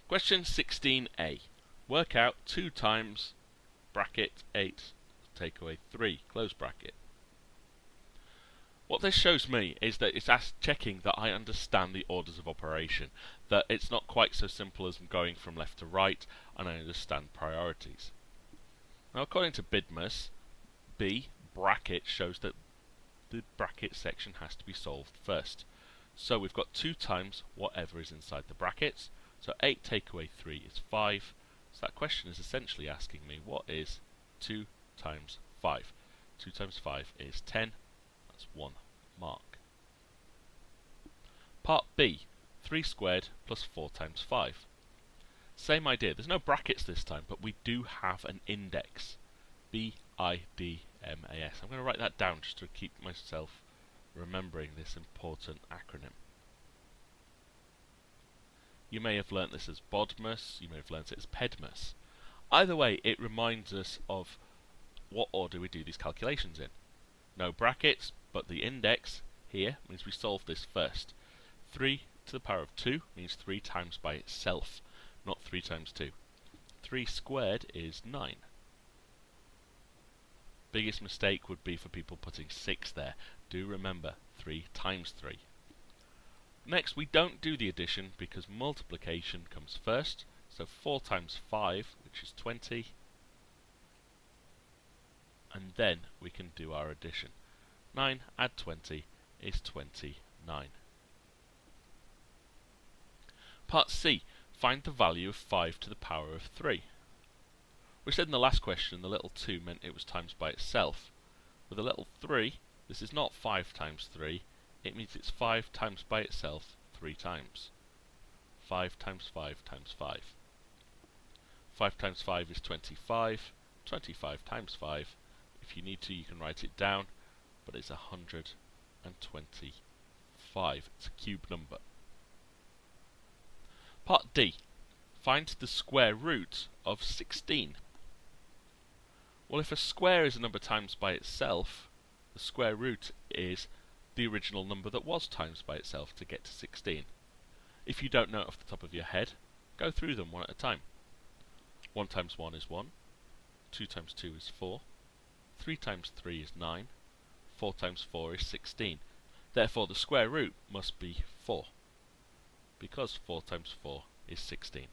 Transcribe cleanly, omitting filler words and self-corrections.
Question 16a. Work out 2 times bracket 8 take away 3 close bracket. What this shows me is that it's checking that I understand the orders of operation, that it's not quite so simple as going from left to right, and I understand priorities. Now, according to BIDMAS, B bracket shows that the bracket section has to be solved first. So we've got 2 times whatever is inside the brackets. So 8 take away 3 is 5. So that question is essentially asking me, what is 2 times 5? 2 times 5 is 10. That's 1 mark. Part B, 3 squared plus 4 times 5. Same idea. There's no brackets this time, but we do have an index. BIDMAS. I'm going to write that down just to keep myself remembering this important acronym. You may have learnt this as BODMAS, you may have learnt it as PEDMAS. Either way, it reminds us of what order we do these calculations in. No brackets, but the index here means we solve this first. 3 to the power of 2 means 3 times by itself, not 3 times 2. 3 squared is 9. Biggest mistake would be for people putting 6 there. Do remember 3 times 3. Next, we don't do the addition because multiplication comes first. So 4 times 5, which is 20. And then we can do our addition. 9 add 20 is 29. Part C. Find the value of 5 to the power of 3. We said in the last question the little 2 meant it was times by itself. With a little 3, this is not 5 times 3, it means it's 5 times by itself 3 times. 5 times 5 times 5. 5 times 5 is 25. 25 times 5. If you need to, you can write it down, but it's 125. It's a cube number. Part D. Find the square root of 16. Well, if a square is a number times by itself, the square root is the original number that was times by itself to get to 16. If you don't know it off the top of your head, go through them one at a time. 1 times 1 is 1. 2 times 2 is 4. 3 times 3 is 9. 4 times 4 is 16. Therefore, the square root must be 4, because 4 times 4 is 16.